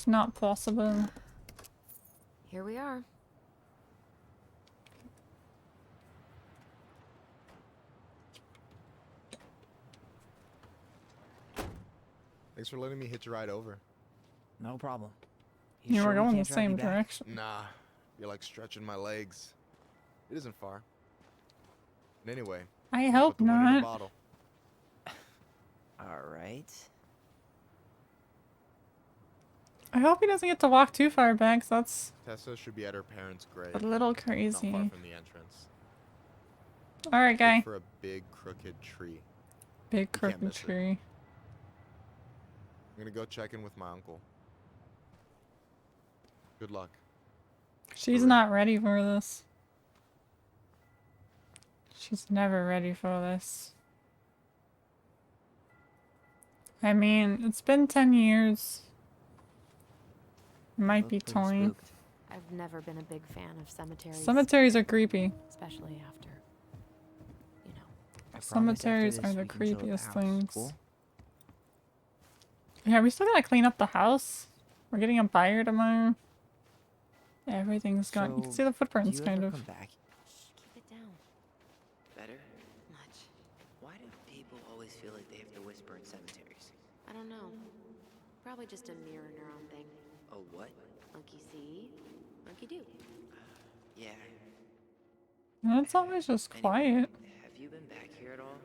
It's not possible. Here we are. Thanks for letting me hitch a ride over. No problem. You sure were we going the can't drive you same back? direction. Nah, you're like stretching my legs. It isn't far. And anyway, I I hope put the wind in the not. bottle. All right. I hope he doesn't get to walk too far back, 'cause that's Tessa should be at her parents' grave. a little Not far crazy. from the entrance. Alright, guy. Look for a big crooked tree. Big can't crooked miss it. tree. I'm gonna go check in with my uncle. Good luck. She's Hooray. not ready for this. She's never ready for this. I mean, it's been 10 years. It might Look be pretty time. spooked. I've never been a big fan of cemeteries. Cemeteries are creepy. Especially after, you know. I promise after Cemeteries this are the we can chill at the creepiest house. things. Cool? Yeah, we still gotta clean up the house. We're getting a buyer tomorrow. Everything's gone. You can So, see the Do footprints, you kind ever of. come back? Shh, keep it down. Better? Much. Why do people always feel like they have to whisper in cemeteries? I don't know. Probably just a mirror neuron thing. Oh, what? Monkey see, monkey do. Yeah. No, it's always just Anyway, quiet. Have you been back here at all?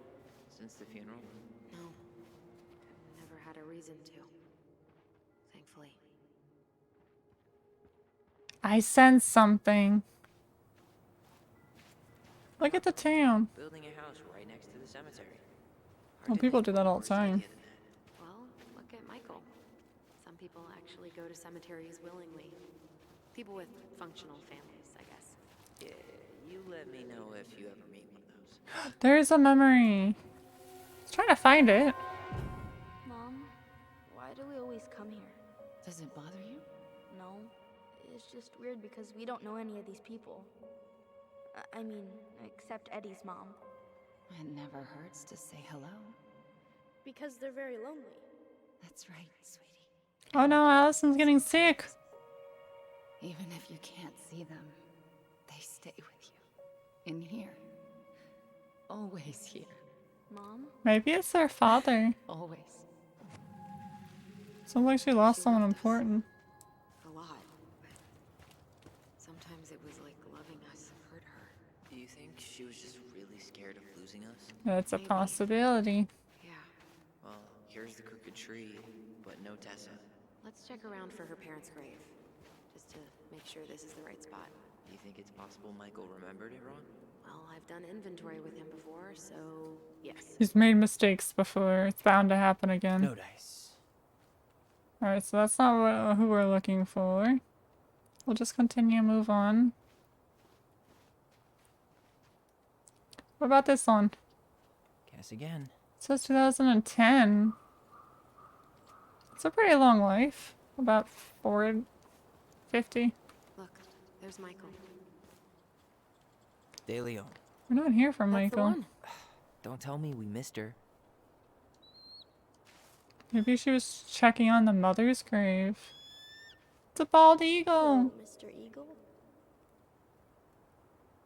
Since the funeral? No. Never had a reason to. Thankfully. I sense something. Look at the town. Building a house right next to the cemetery. Well, people do that all the time. Well, look at Michael. Some people actually go to cemeteries willingly. People with functional families, I guess. Yeah, you let me know if you ever meet one of those. There's a memory. I was trying to find it. Mom, why do we always come here? Does it bother you? No, it's just weird because we don't know any of these people. I mean, except Eddie's mom. It never hurts to say hello. Because they're very lonely. That's right, sweetie. Oh no, Allison's getting sick. Even if you can't see them, they stay with you. In here. Always here. Mom? Maybe it's their father. Always. Sounds like she lost She someone loved us. important. A lot. But sometimes it was like loving us hurt her. Do you think she was just really scared of losing us? That's a Maybe. possibility. Yeah. Well, here's the crooked tree, but no Tessa. Let's check around for her parents' grave. Just to make sure this is the right spot. Do you think it's possible Michael remembered it wrong? Well, I've done inventory with him before, so yes. He's made mistakes before. It's bound to happen again. No dice. Alright, so that's not who we're looking for. We'll just continue, move on. What about this one? Guess again. It says 2010. It's a pretty long life. About 50. Look, there's Michael. De Leon. We're not here for That's the Michael. one. Don't tell me we missed her. Maybe she was checking on the mother's grave. It's a bald eagle. Mr. Eagle?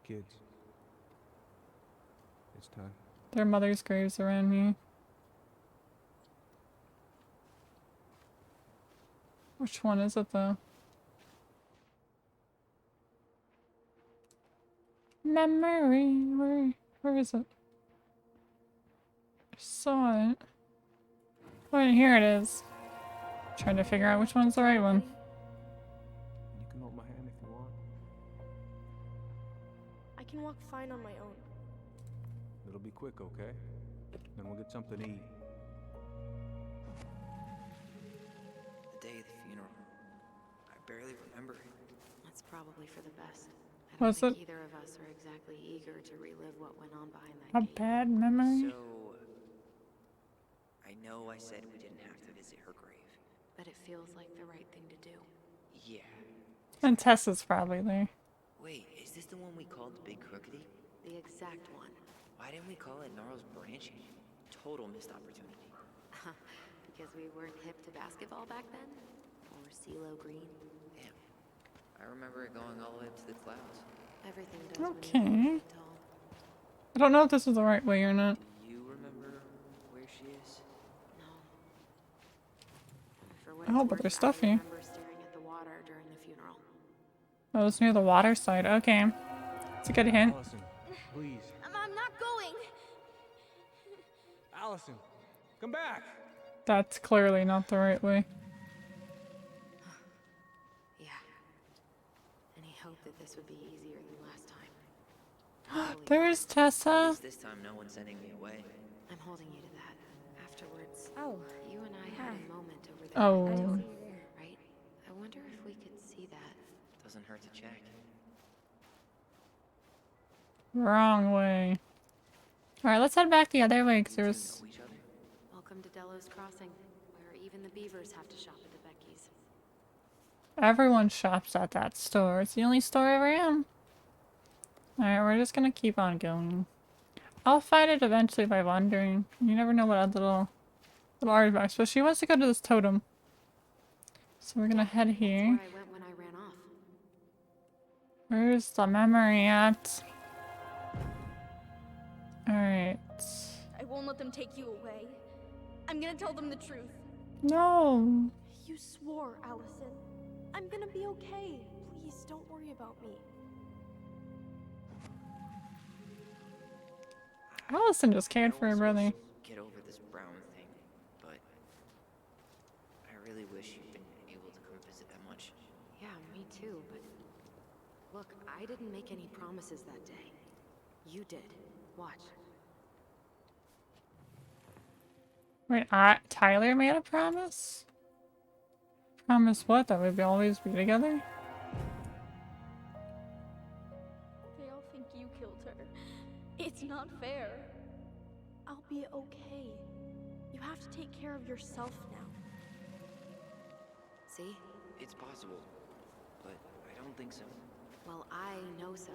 Kids. It's time. Their mother's graves around here. Which one is it though? Memory. Where is it? I saw it. Oh, here it is. Trying to figure out which one's the right one. You can hold my hand if you want. I can walk fine on my own. It'll be quick, okay? Then we'll get something to eat. The day of the funeral. I barely remember it. That's probably for the best. I don't Was think it either of us are exactly eager to relive what went on behind that a gate. bad memory? So, I know I said we didn't have to visit her grave. But it feels like the right thing to do. Yeah. And Tessa's probably there. Wait, is this the one we called Big Crookedy? The exact one. Why didn't we call it Gnarls Branching? Total missed opportunity. Because we weren't hip to basketball back then? Or CeeLo green. Damn. I remember it going all the way up to the clouds. Everything does when Okay. you're that tall. I don't know if this is the right way or not. Do you remember where she is? No. For what Oh, it's but there's worth, stuff I here. remember staring at the water during the funeral. Oh, it's near the water side. Okay. It's a good hint. Allison, please. I'm not going. Allison, come back. That's clearly not the right way. Yeah. Any hope that this would be easier than last time? Holy There's At Tessa. least this time no one's sending me away. I'm holding you to that. Afterwards, Oh, you and I had Hi. a moment over there. Oh. at the dome, right? I wonder if we could see that. Doesn't hurt to check. Wrong way. Alright, let's head back the other way because You two there's... know each other? Welcome to Delos Crossing, where even the beavers have to shop at the Becky's. Everyone shops at that store. It's the only store I ever am. Alright, we're just gonna keep on going. I'll find it eventually by wandering. You never know what other little artifacts. But she wants to go to this totem. So we're gonna head That's here. where I went when I ran off. Where's the memory at? Alright. I won't let them take you away. I'm gonna tell them the truth. No. You swore, Allison. I'm gonna be okay. Please don't worry about me. Allison just cared for her I was brother. supposed to get over this Brown thing, but I really wish you'd been able to come visit that much. Yeah, me too, but look, I didn't make any promises that day. You did. Watch. Wait, Tyler made a promise? Promise what? That we'd always be together? They all think you killed her. It's not fair. I'll be okay. You have to take care of yourself now. See? It's possible, but I don't think so. Well, I know so.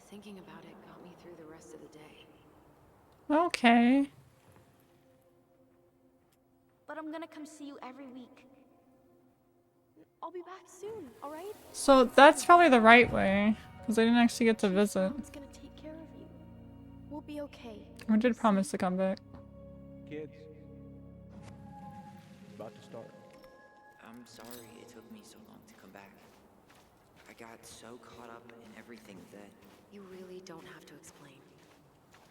Thinking about it got me through the rest of the day. Okay. But I'm gonna come see you every week. I'll be back soon, alright? So that's probably the right way. Because I didn't actually get to visit. Mom's gonna take care of you. We'll be okay. I did promise to come back. Kids. About to start. I'm sorry it took me so long to come back. I got so caught up in everything that You really don't have to explain.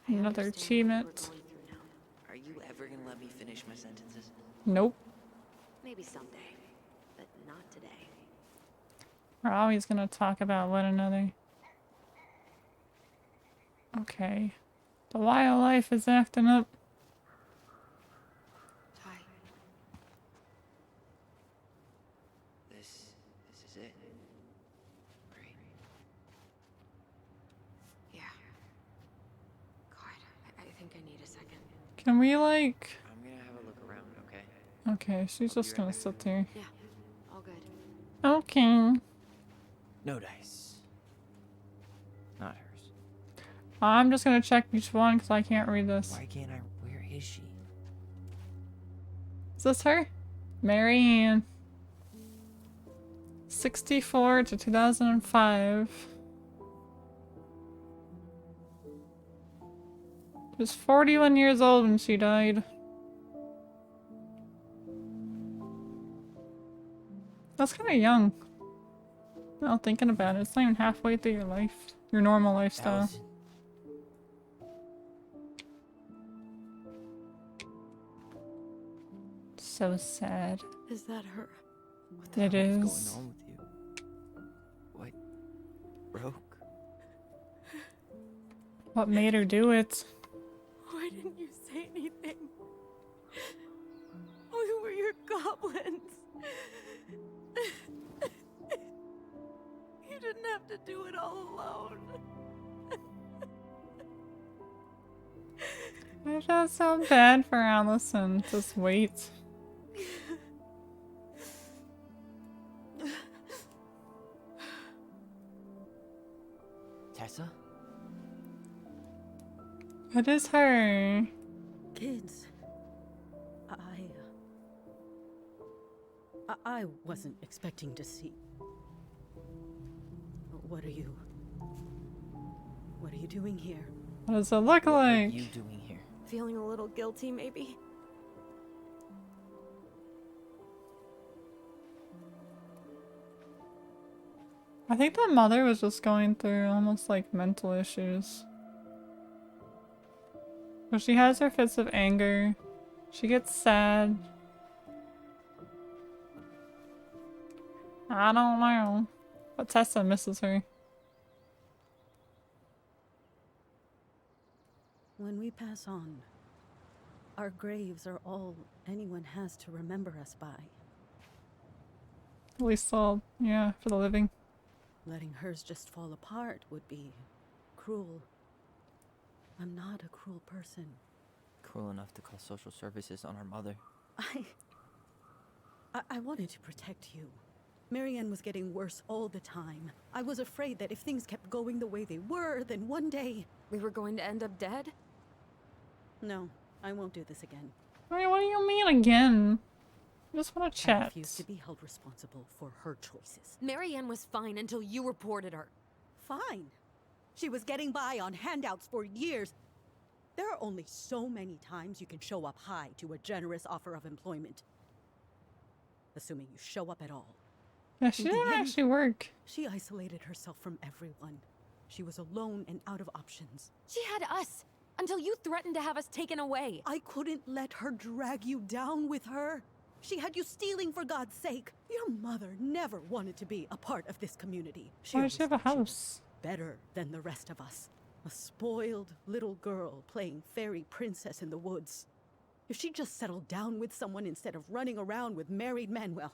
I Another understand what achievement. we're going through now. Are you ever gonna let me finish my sentences? Nope. Maybe someday, but not today. We're always gonna talk about one another. Okay. The wildlife is acting up. Ty, This is it. Right? yeah. God, I think I need a second. Can we like... I'm gonna have a look around, okay? Okay, she's I'll be just right gonna back. sit there. Yeah, all good. Okay. No dice. Not hers. I'm just gonna check each one because I can't read this. Why can't I? Where is she? Is this her? Marianne. 64 to 2005. She was 41 years old when she died. That's kind of young. Now thinking about it, it's not even halfway through your life. Your normal lifestyle. Allison. So sad. Is that her? What the It hell is. is going on with you? What broke? What made her do it? Why didn't you say anything? We were your goblins. You didn't have to do it all alone. I feel so bad for Allison. Just wait. Tessa? It is her. I wasn't expecting to see. What are you doing here? What does it look What are like? you doing here? Feeling a little guilty, maybe? I think the mother was just going through almost like mental issues. But she has her fits of anger. She gets sad. I don't know. But Tessa misses her. When we pass on, our graves are all anyone has to remember us by. At least all, yeah, for the living. Letting hers just fall apart would be cruel. I'm not a cruel person. Cruel enough to call social services on our mother. I wanted to protect you. Marianne was getting worse all the time. I was afraid that if things kept going the way they were, then one day... We were going to end up dead? No, I won't do this again. Wait, what do you mean again? I just want to I chat. refuse to be held responsible for her choices. Marianne was fine until you reported her. Fine. She was getting by on handouts for years. There are only so many times you can show up high to a generous offer of employment. Assuming you show up at all. Yeah, she In the didn't end, actually work. She isolated herself from everyone. She was alone and out of options. She had us until you threatened to have us taken away. I couldn't let her drag you down with her. She had you stealing for God's sake. Your mother never wanted to be a part of this community. Why does she have a always thought house? better than the rest of us. A spoiled little girl playing fairy princess in the woods. If she just settled down with someone instead of running around with married men, well,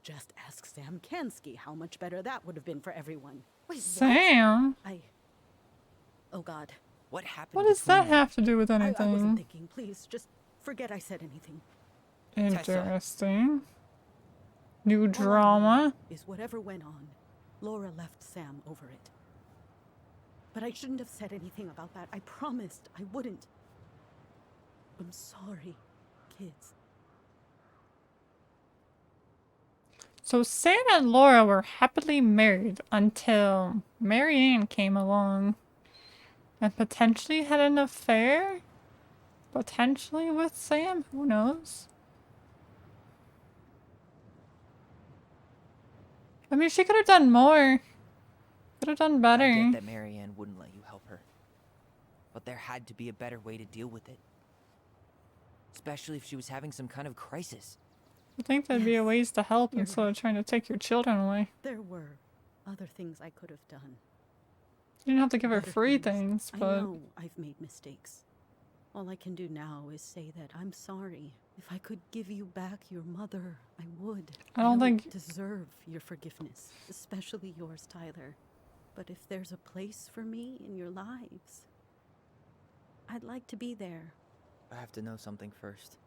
just ask Sam Kansky how much better that would have been for everyone. Wait, Sam? Oh God. What happened? What does between that you? have to do with I wasn't anything? thinking. Please, just forget I said anything. Interesting. New All I know drama? is whatever went on, Laura left Sam over it. But I shouldn't have said anything about that. I promised I wouldn't. I'm sorry, kids. So Sam and Laura were happily married until Marianne came along and potentially had an affair? Potentially with Sam? Who knows? I mean, she could have done more. Could have done I better. get that Marianne wouldn't let you help her. But there had to be a better way to deal with it. Especially if she was having some kind of crisis. I think there'd be a Yes, ways to help you're instead of right. trying to take your children away. There were other things I could have done. You didn't have to give her Other free things, I but know I've made mistakes. All I can do now is say that I'm sorry. If I could give you back your mother, I would. I don't know think- it deserve your forgiveness, especially yours, Tyler. But if there's a place for me in your lives, I'd like to be there. I have to know something first.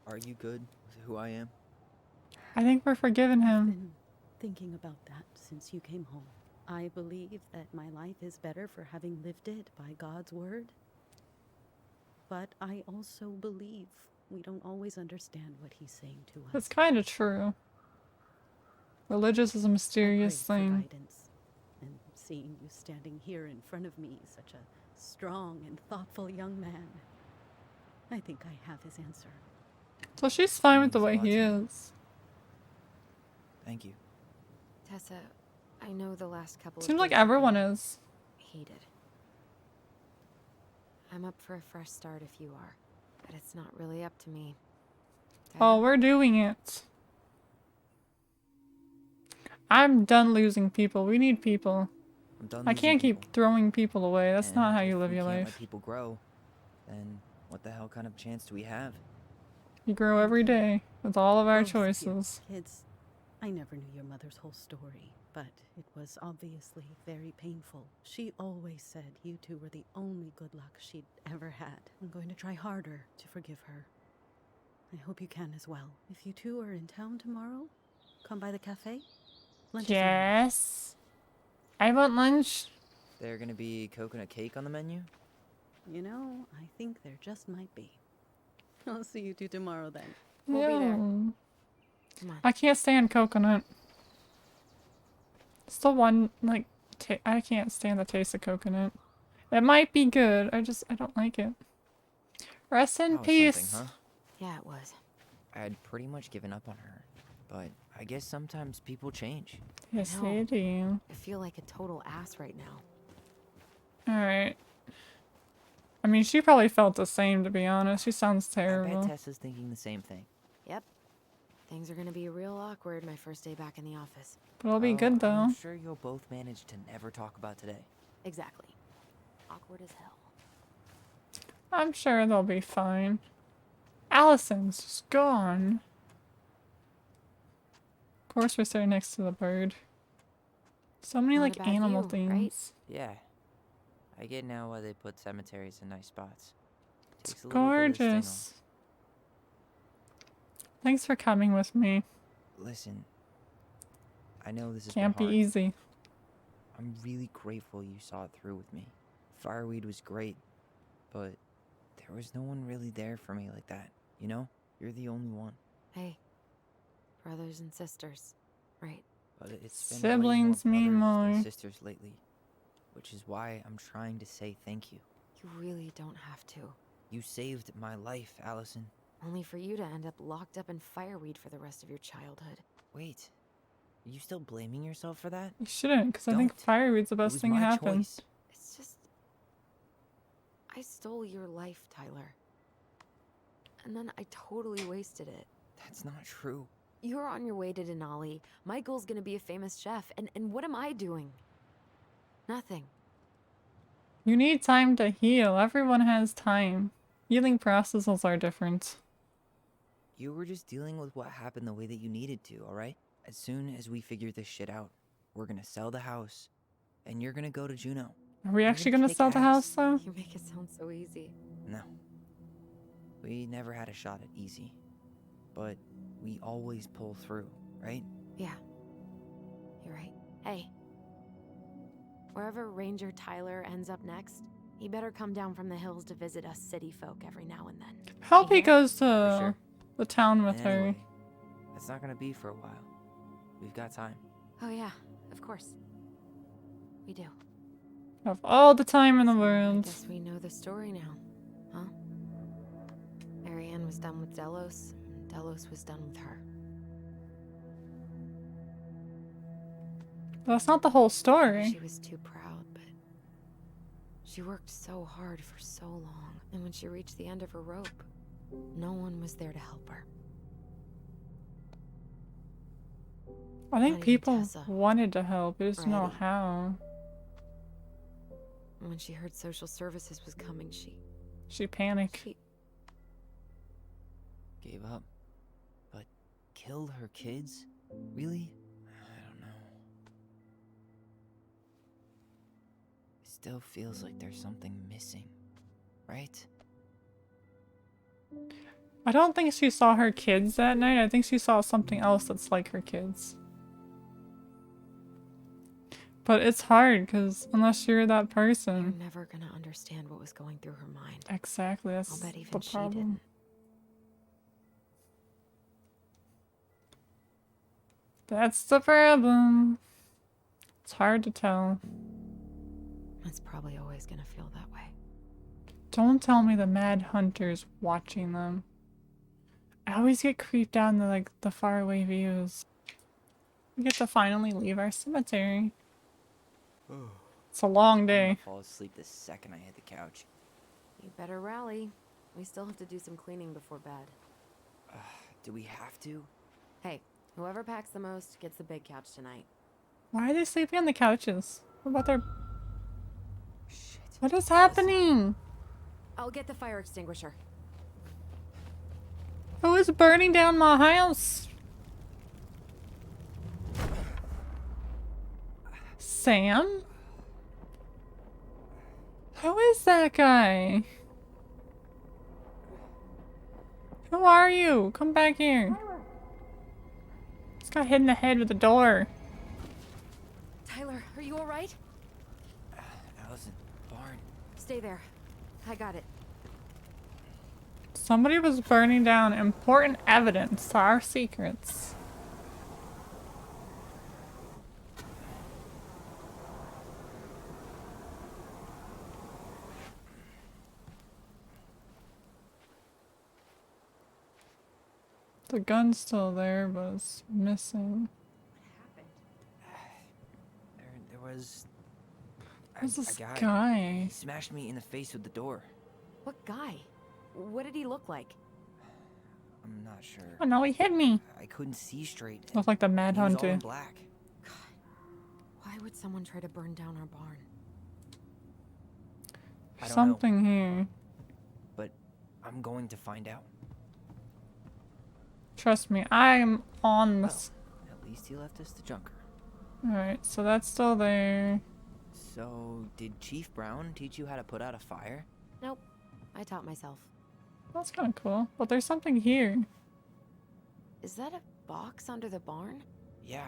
Are you good with who I am? I think we're forgiving I've him. been thinking about that since you came home. I believe that my life is better for having lived it by God's word. But I also believe we don't always understand what he's saying to us. That's kind of true. Religious is a I mysterious prayed for thing. guidance, and seeing you standing here in front of me, such a strong and thoughtful young man, I think I have his answer. So she's fine with the Means a way lot he to me. is. Thank you. Tessa, I know the last couple Seems of like days have everyone been is. hated. I'm up for a fresh start if you are, but it's not really up to me. Oh, Tyler? we're doing it. I'm done losing people. We need people. I'm done I losing can't people. keep throwing people away. That's And not how you if live we your can't life. Let people grow, then what the hell kind of chance do we have? You grow every day with all of our Both of you choices. Kids, I never knew your mother's whole story, but it was obviously very painful. She always said you two were the only good luck she'd ever had. I'm going to try harder to forgive her. I hope you can as well. If you two are in town tomorrow, come by the cafe. Lunch is on me. Yes. I want lunch. There gonna be coconut cake on the menu? You know, I think there just might be. I'll see you two tomorrow then. We'll be there. Ew. Come on. I can't stand coconut. It's the one, like, I can't stand the taste of coconut. It might be good, I don't like it. Rest in That was peace. something, huh? Yeah, it was. I had pretty much given up on her, but I guess sometimes people change. Yes, I they know. do. I feel like a total ass right now. Alright. I mean, she probably felt the same, to be honest. She sounds I terrible. bet Tessa's thinking the same thing. Yep. Things are gonna be real awkward my first day back in the office. But it'll be good, though. I'm sure you'll both manage to never talk about today. Exactly. Awkward as hell. I'm sure they'll be fine. Allison's just gone. Of course, we're sitting next to the bird. So many, Not a like, bad animal view, right? things. Yeah. I get now why they put cemeteries in nice spots. It's Takes a little bit of the sting gorgeous. Thanks for coming with me. off. Listen, I know this is Can't be easy. I'm really grateful you saw it through with me. Fireweed was great, but there was no one really there for me like that. You know? You're the only one. Hey. Brothers and sisters. Right. But it's been Siblings way more mean brothers than more. sisters lately, which is why I'm trying to say thank you. You really don't have to. You saved my life, Allison. Only for you to end up locked up in fireweed for the rest of your childhood. Wait, are you still blaming yourself for that? You shouldn't, because I think Don't. fireweed's the It best was thing that my happened. choice. It's just... I stole your life, Tyler. And then I totally wasted it. That's not true. You're on your way to Denali. Michael's gonna be a famous chef. And what am I doing? Nothing. You need time to heal. Everyone has time. Healing processes are different. You were just dealing with what happened the way that you needed to, alright? As soon as we figure this shit out, we're gonna sell the house, and you're gonna go to Juneau. Are we You're actually gonna gonna kick sell the ass. house, though? You make it sound so easy. No. We never had a shot at easy. But we always pull through, right? Yeah. You're right. Hey. Wherever Ranger Tyler ends up next, he better come down from the hills to visit us city folk every now and then. Hope You he hear? goes to sure. the town with her. Anyway, that's not gonna be for a while. We've got time. Oh yeah, of course. We do. Have all the time in the I world. guess we know the story now, huh? Marianne was done with Delos, and Delos was done with her. That's not the whole story. She was too proud, but she worked so hard for so long. And when she reached the end of her rope, no one was there to help her. I Not think even people Tessa. wanted to help, they just know Already. how. And when she heard social services was coming, She panicked. she Gave up. But killed her kids? Really? I don't know. It still feels like there's something missing, right? I don't think she saw her kids that night. I think she saw something else that's like her kids. But it's hard, because unless you're that You're person. never gonna understand what was going through her mind. Exactly, that's I'll bet the even she problem. didn't. That's the problem. It's hard to tell. It's probably always gonna feel that way. Don't tell me the Mad Hunter's watching them. I always get creeped out in the faraway views. We get to finally leave our cemetery. It's a long I'm day. gonna fall asleep the second I hit the couch. You better rally. We still have to do some cleaning before bed. Do we have to? Hey, whoever packs the most gets the big couch tonight. Why are they sleeping on the couches? What about their... Shit. What is happening? I'll get the fire extinguisher. Who is burning down my house? Sam? Who is that guy? Who are you? Come back here. Just got hit in the head with a door. Tyler, are you alright? Allison, Barn. Stay there. I got it. Somebody was burning down important evidence to our secrets. The gun's still there, but it's missing. There was Who's a this guy. guy? He smashed me in the face with the door. What guy? What did he look like? I'm not sure. Oh no, he hit me. I couldn't see straight. Looked like the Mad He was all Hunter. in black. Why would someone try to burn down our barn? I don't know, Something here. but I'm going to find out. Trust me, I'm on this. At least he left us the junker. Alright, so that's still there. So, did Chief Brown teach you how to put out a fire? Nope. I taught myself. That's kind of cool. But there's something here. Is that a box under the barn? Yeah.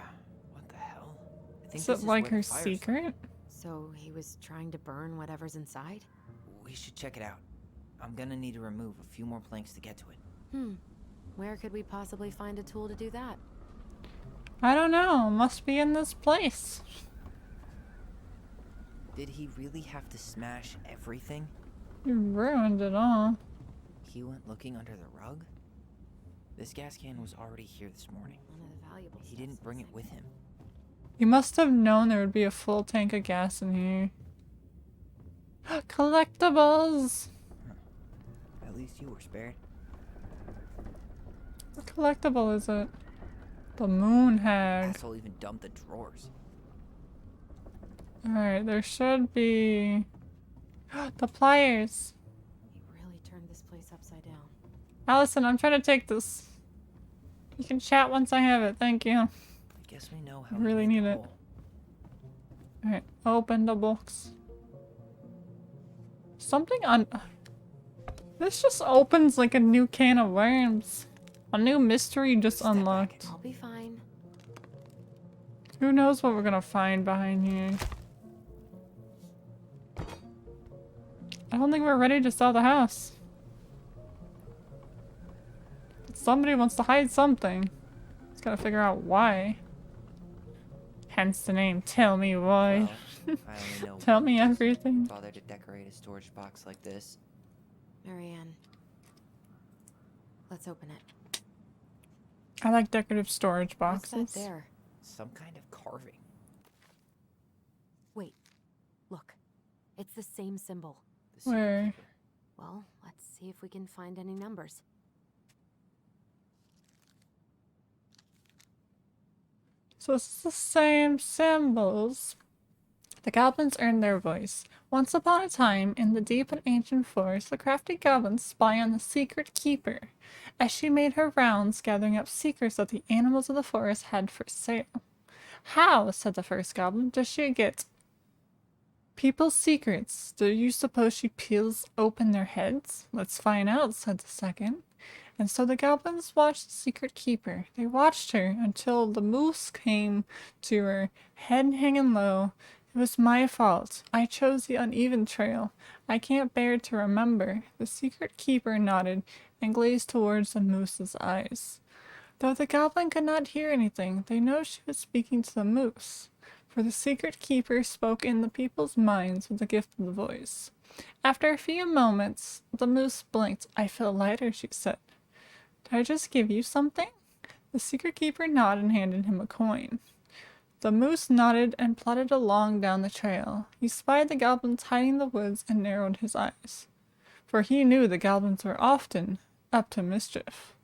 What the hell? I think Is this it is like where her the fire's from. secret? So he was trying to burn whatever's inside? We should check it out. I'm gonna need to remove a few more planks to get to it. Where could we possibly find a tool to do that? I don't know. Must be in this place. Did he really have to smash everything? You ruined it all. He went looking under the rug? This gas can was already here this morning. One of the valuable He stuff didn't bring it since with him. You must have known there would be a full tank of gas in here. Collectibles! At least you were spared. What collectible is it? The moon hag. Asshole even dumped the drawers. Alright, there should be... the pliers! He really turned this place upside down. Allison, I'm trying to take this. You can chat once I have it, thank you. I guess we know how Really to make need a it. hole. Alright, open the box. Something on... This just opens like a new can of worms. A new mystery just Step back. unlocked. I'll be fine. Who knows what we're gonna find behind here. I don't think we're ready to sell the house. Somebody wants to hide something. Just gotta figure out why. Hence the name, Tell Me Why. Well, I only know Tell one me person everything. bothered to decorate a storage box like this. Marianne. Let's open it. I like decorative storage What's boxes. that there? Some kind of carving. Wait. Look. It's the same symbol. The secret Where? keeper. Well, let's see if we can find any numbers. So it's the same symbols. The goblins earned their voice. Once upon a time, in the deep and ancient forest, the crafty goblins spy on the secret keeper, as she made her rounds gathering up secrets that the animals of the forest had for sale. How, said the first goblin, does she get people's secrets? Do you suppose she peels open their heads? Let's find out, said the second. And so the goblins watched the secret keeper. They watched her until the moose came to her, head hanging low. It was my fault. I chose the uneven trail. I can't bear to remember. The secret keeper nodded and gazed towards the moose's eyes. Though the goblin could not hear anything, they know she was speaking to the moose. For the secret keeper spoke in the people's minds with the gift of the voice. After a few moments, the moose blinked. I feel lighter, she said. Did I just give you something? The secret keeper nodded and handed him a coin. The moose nodded and plodded along down the trail. He spied the goblins hiding in the woods and narrowed his eyes, for he knew the goblins were often up to mischief.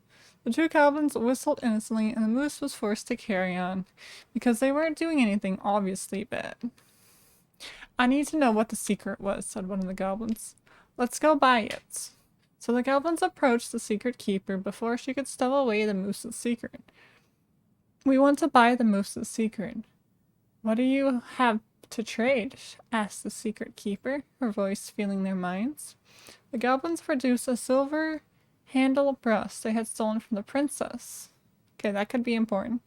The two goblins whistled innocently, and the moose was forced to carry on, because they weren't doing anything obviously bad. I need to know what the secret was, said one of the goblins. Let's go buy it. So the goblins approached the secret keeper before she could stow away the moose's secret. We want to buy the moose's secret. What do you have to trade? Asked the secret keeper, her voice filling their minds. The goblins produced a silver handle brush they had stolen from the princess. Okay, that could be important.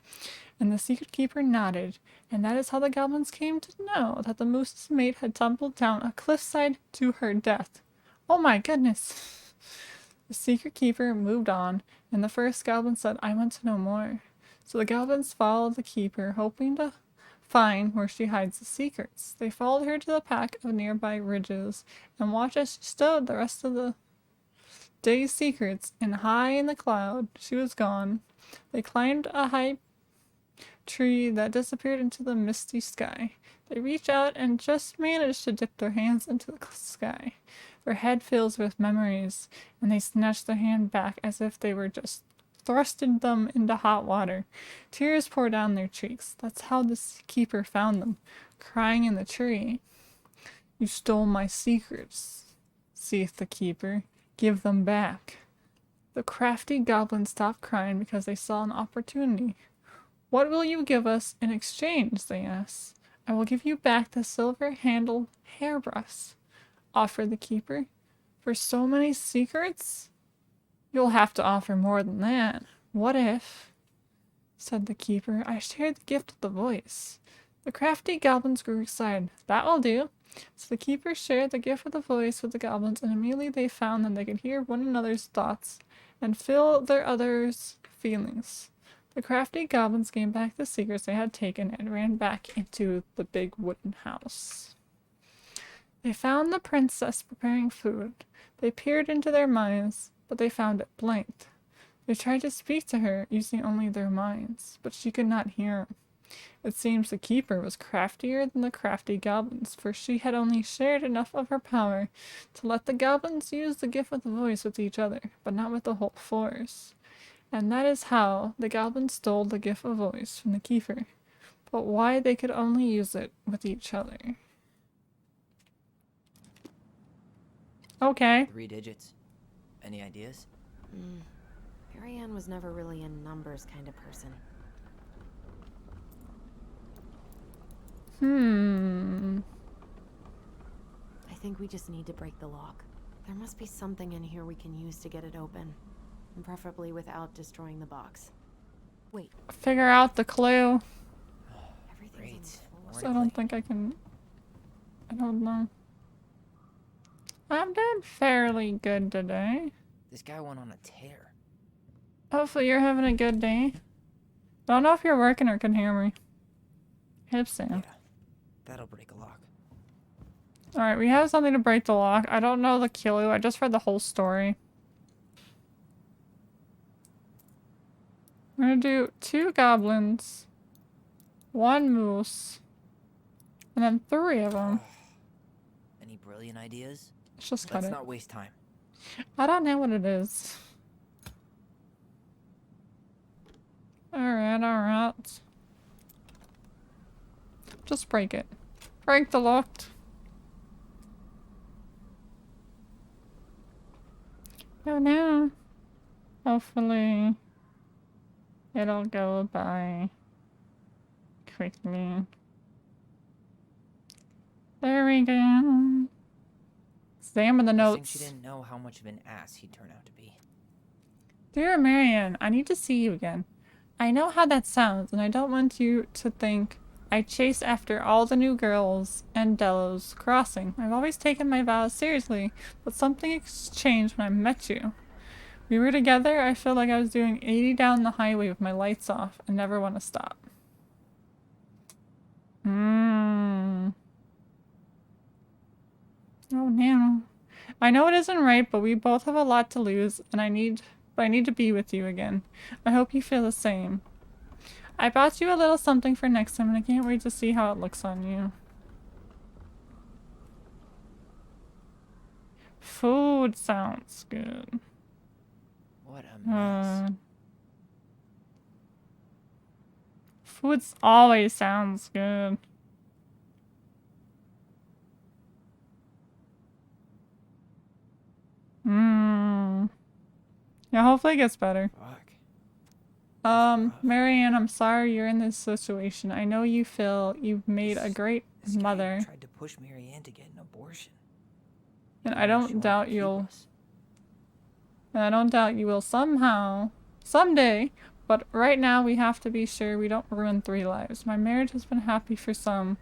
And the secret keeper nodded, and that is how the goblins came to know that the moose's mate had tumbled down a cliffside to her death. Oh my goodness! The secret keeper moved on, and the first goblin said, I want to know more. So the goblins followed the keeper, hoping to find where she hides the secrets. They followed her to the pack of nearby ridges and watched as she stowed the rest of the day's secrets, and high in the cloud, she was gone. They climbed a high tree that disappeared into the misty sky. They reach out and just manage to dip their hands into the sky. Their head fills with memories, and they snatch their hand back as if they were just thrusting them into hot water. Tears pour down their cheeks. That's how the keeper found them, crying in the tree. You stole my secrets, saith the keeper. Give them back. The crafty goblins stopped crying because they saw an opportunity. What will you give us in exchange? They asked. I will give you back the silver-handled hairbrush, offered the keeper. For so many secrets? You'll have to offer more than that. What if, said the keeper, I shared the gift of the voice? The crafty goblins grew excited. That will do. So the keeper shared the gift of the voice with the goblins, and immediately they found that they could hear one another's thoughts and feel their others' feelings. The crafty goblins gave back the secrets they had taken and ran back into the big wooden house. They found the princess preparing food. They peered into their minds, but they found it blank. They tried to speak to her using only their minds, but she could not hear them. It seems the keeper was craftier than the crafty goblins, for she had only shared enough of her power to let the goblins use the gift of the voice with each other, but not with the whole force. And that is how the goblins stole the gift of voice from the keeper, but why they could only use it with each other. Okay. 3 digits. Any ideas? Marianne was never really a numbers kind of person. I think we just need to break the lock. There must be something in here we can use to get it open. And preferably without destroying the box. Wait. Figure out the clue. Everything's on the floor. So I don't think I can... I don't know. I'm doing fairly good today. This guy went on a tear. Hopefully you're having a good day. Don't know if you're working or can hear me. Hope so. Yeah, that'll break a lock. Alright, we have something to break the lock. I don't know the clue. I just read the whole story. We're gonna do 2 goblins, 1 moose, and then 3 of them. Any brilliant ideas? Let's just cut Let's it. not waste time. I don't know what it is. Alright, alright. Just break it. Break the lock. Oh no. Hopefully it'll go by quickly. There we go. Examine the I think notes. she didn't know how much of an ass he'd turn out to be. Dear Marianne, I need to see you again. I know how that sounds, and I don't want you to think I chase after all the new girls and Delos Crossing. I've always taken my vows seriously, but something changed when I met you. We were together, I felt like I was doing 80 down the highway with my lights off and never want to stop. Oh no. I know it isn't right, but we both have a lot to lose, and I need to be with you again. I hope you feel the same. I bought you a little something for next time, and I can't wait to see how it looks on you. Food sounds good. What a mess. Food always sounds good. Yeah, hopefully it gets better. Fuck. Marianne, I'm sorry you're in this situation. I know you feel you've made a great This mother. guy tried to push Marianne to get an abortion. And Now I she don't won't doubt keep you'll... us. And I don't doubt you will someday, but right now we have to be sure we don't ruin 3 lives. My marriage has been happy for some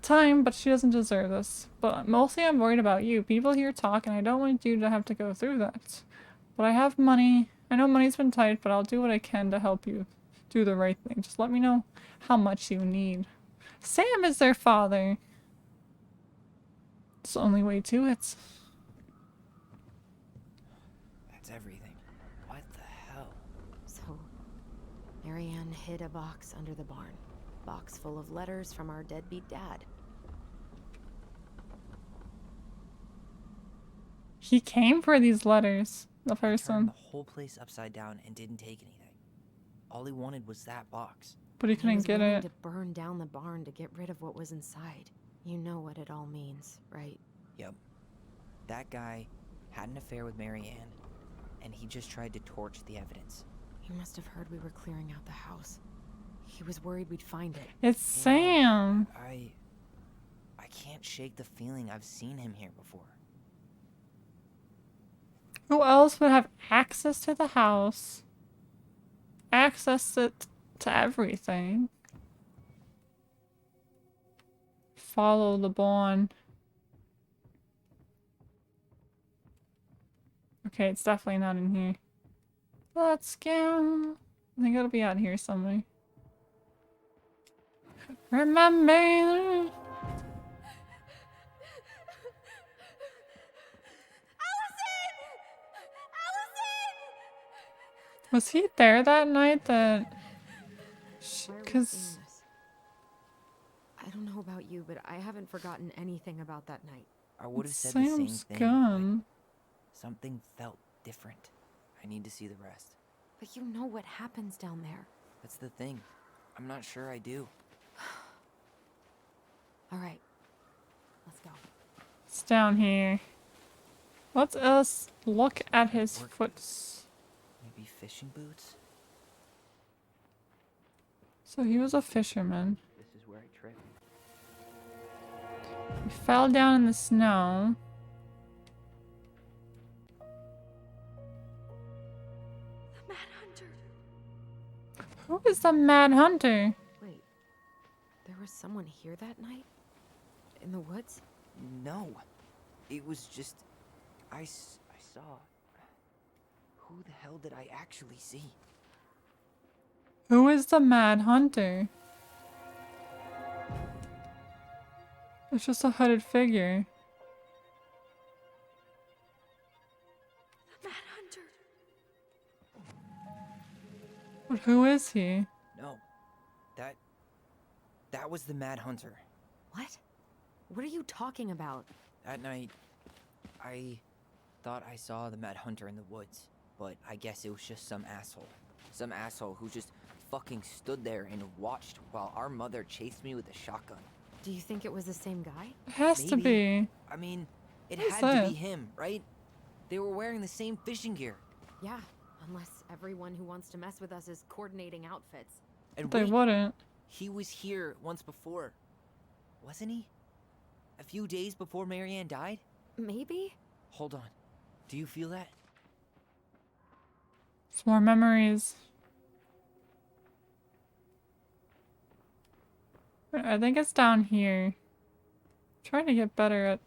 time, but she doesn't deserve this. But mostly I'm worried about you. People here talk, and I don't want you to have to go through that. But I have money. I know money's been tight, but I'll do what I can to help you do the right thing. Just let me know how much you need. Sam is their father. It's the only way to it. Marianne hid a box under the barn. Box full of letters from our deadbeat dad. He came for these letters, the He turned person. the whole place upside down and didn't take anything. All he wanted was that box. But he And couldn't was get willing it. to burn down the barn to get rid of what was inside. You know what it all means, right? Yep. That guy had an affair with Marianne, and he just tried to torch the evidence. He must have heard we were clearing out the house. He was worried we'd find it. It's Sam. I can't shake the feeling I've seen him here before. Who else would have access to the house? Access to everything. Follow the bond. Okay, it's definitely not in here. Let's go. I think it'll be out here somewhere. Remember. Was he there that night? Why are we Because seeing this? I don't know about you, but I haven't forgotten anything about that night. I would have it's said the same Sam's thing. gun. But something felt different. I need to see the rest. But you know what happens down there. That's the thing. I'm not sure I do. All right, let's go. It's down here. Let us look at his Work. foots. Maybe fishing boots? So he was a fisherman. This is where I tripped. He fell down in the snow. The Mad Hunter. Who is the Mad Hunter? Wait, there was someone here that night? In the woods? No. It was just... I saw... Who the hell did I actually see? Who is the Mad Hunter? It's just a hooded figure. The Mad Hunter. But who is he? No. That was the Mad Hunter. What? What are you talking about? That night, I thought I saw the Mad Hunter in the woods, but I guess it was just some asshole. Some asshole who just fucking stood there and watched while our mother chased me with a shotgun. Do you think it was the same guy? It has to Maybe. be. I mean, it What is had to that? be him, right? They were wearing the same fishing gear. Yeah, unless everyone who wants to mess with us is coordinating outfits. And They wait, wouldn't. he was here once before, wasn't he? A few days before Marianne died? Maybe? Hold on. Do you feel that? It's more memories. I think it's down here. Trying to get better at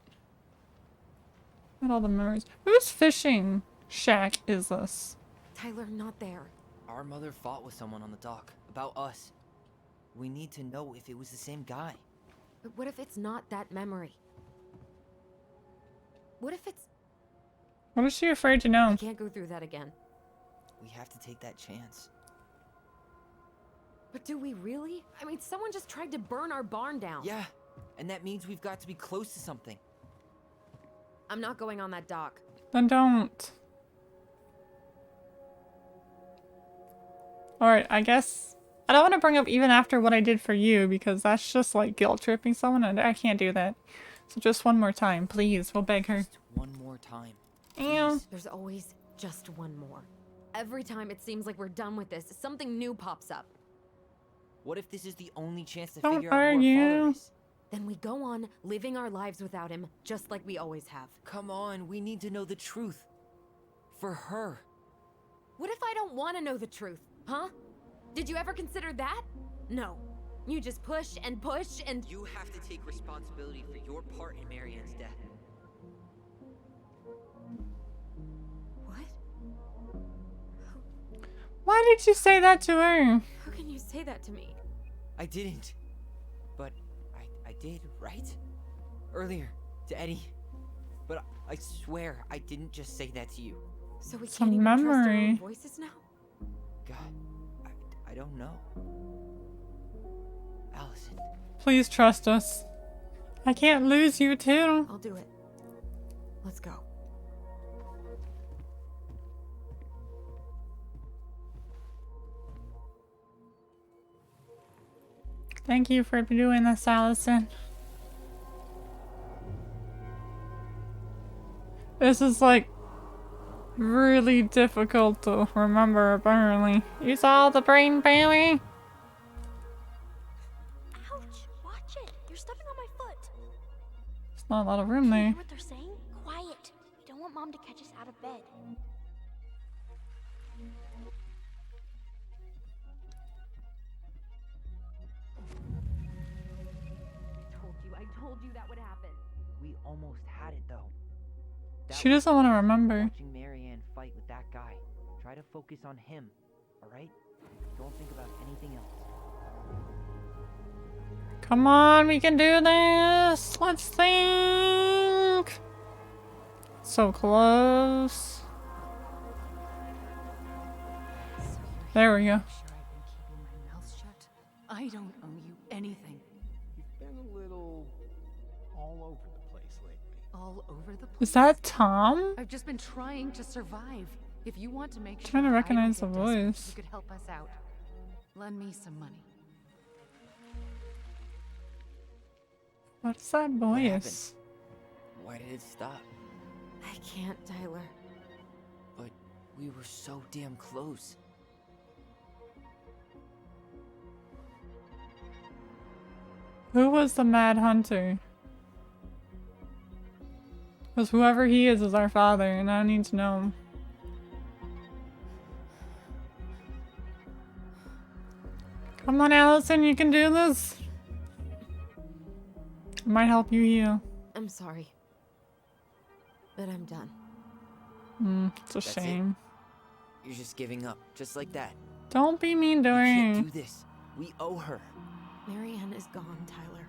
all the memories. Whose fishing shack is this? Tyler, not there. Our mother fought with someone on the dock about us. We need to know if it was the same guy. But what if it's not that memory? What if it's... What is she afraid to I know? can't go through that again. We have to take that chance. But do we really? I mean, someone just tried to burn our barn down. Yeah, and that means we've got to be close to something. I'm not going on that dock. Then don't. Alright, I guess I don't want to bring up even after what I did for you because that's just like guilt tripping someone and I can't do that. So just one more time, please. We'll beg her. Just one more time. Ew. Please. There's always just one more. Every time it seems like we're done with this, something new pops up. What if this is the only chance to Don't figure out who our argue. father is? Then we go on living our lives without him, just like we always have. Come on, we need to know the truth. For her. What if I don't want to know the truth, huh? Did you ever consider that? No. You just push and push and... You have to take responsibility for your part in Marianne's death. What? Why did you say that to her? How can you say that to me? I didn't. But I did, right? Earlier, to Eddie. But I swear I didn't just say that to you. So we Some can't even trust our memory. own voices now? God, I I don't know. Allison. Please trust us. I can't lose you too. I'll do it. Let's go. Thank you for doing this, Allison. This is like really difficult to remember, apparently. You saw the brain, baby? Ouch! Watch it! You're stepping on my foot. There's not a lot of room You there. hear what they're saying? Quiet. We don't want Mom to catch us out of bed. I told you that would happen. We almost had it though. That She was doesn't want to remember. watching Marianne fight with that guy. Try to focus on him, alright? Don't think about anything else. Come on, we can do this. Let's think. So close. There we go. Sure I've been keeping my mouth shut? I don't owe you anything. You've been a little all over the place lately. All over the place. Is that Tom? I've just been trying to survive. If you want to make sure Trying to I don't recognize get the desperate, voice. you could help us out. Lend me some money. What's that voice? Why did it stop? I can't, Tyler. But we were so damn close. Who was the Mad Hunter? Because whoever he is our father, and I need to know him. Come on, Allison, you can do this. I might help you heal. I'm sorry. But I'm done. It's a That's it. shame. You're just giving up, just like that. Don't be mean to We her. can't do this. We owe her. Marianne is gone, Tyler.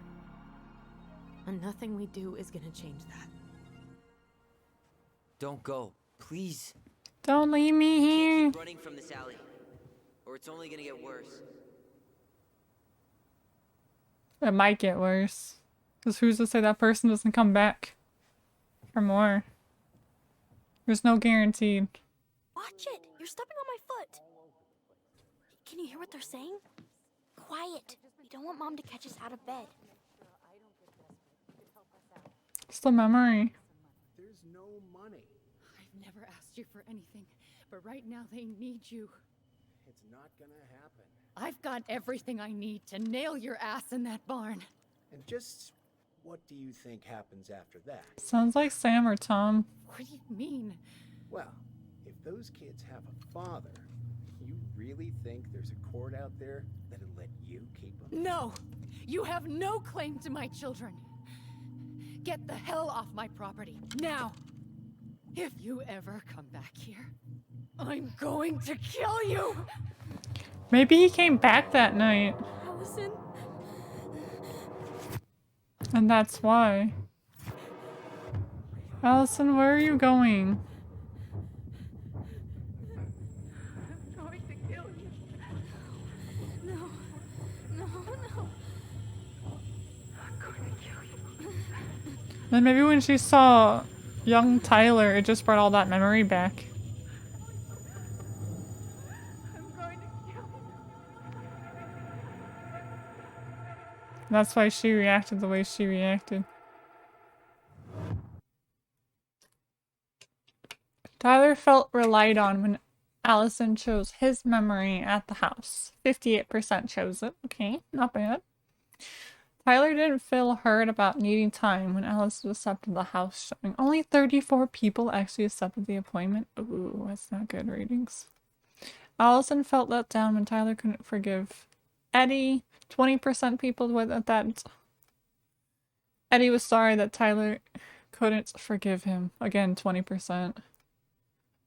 And nothing we do is gonna change that. Don't go, please. Don't leave me here. Keep running from this alley, or it's only gonna get worse. It might get worse. Because who's to say that person doesn't come back for more? There's no guaranteed. Watch it! You're stepping on my foot. Can you hear what they're saying? Quiet. We don't want Mom to catch us out of bed. It's the memory. There's no money. I've never asked you for anything, but right now they need you. It's not gonna happen. I've got everything I need to nail your ass in that barn. And just what do you think happens after that? Sounds like Sam or Tom. What do you mean? Well, if those kids have a father, you really think there's a court out there that'll let you keep them? No! You have no claim to my children. Get the hell off my property, now! If you ever come back here, I'm going to kill you! Maybe he came back that night. Allison, And that's why. Allison, where are you going? I'm going to kill you. No, no, no. I'm going to kill you. Then maybe when she saw young Tyler, it just brought all that memory back. I'm going to kill you. That's why she reacted the way she reacted. Tyler felt relied on when Allison chose his memory at the house. 58% chose it. Okay, not bad. Tyler didn't feel hurt about needing time when Allison accepted the house showing. Only 34 people actually accepted the appointment. Ooh, that's not good ratings. Allison felt let down when Tyler couldn't forgive Eddie. 20% people with that. Eddie was sorry that Tyler couldn't forgive him. Again, 20%.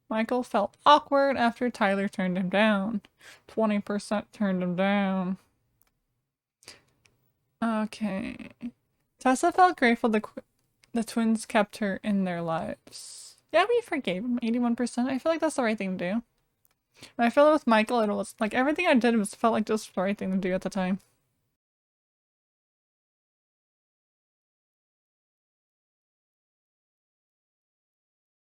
Michael felt awkward after Tyler turned him down. 20% turned him down. Okay. Tessa felt grateful the twins kept her in their lives. Yeah, we forgave him. 81%. I feel like that's the right thing to do. When I felt it with Michael, it was like everything I did was felt like just the right thing to do at the time.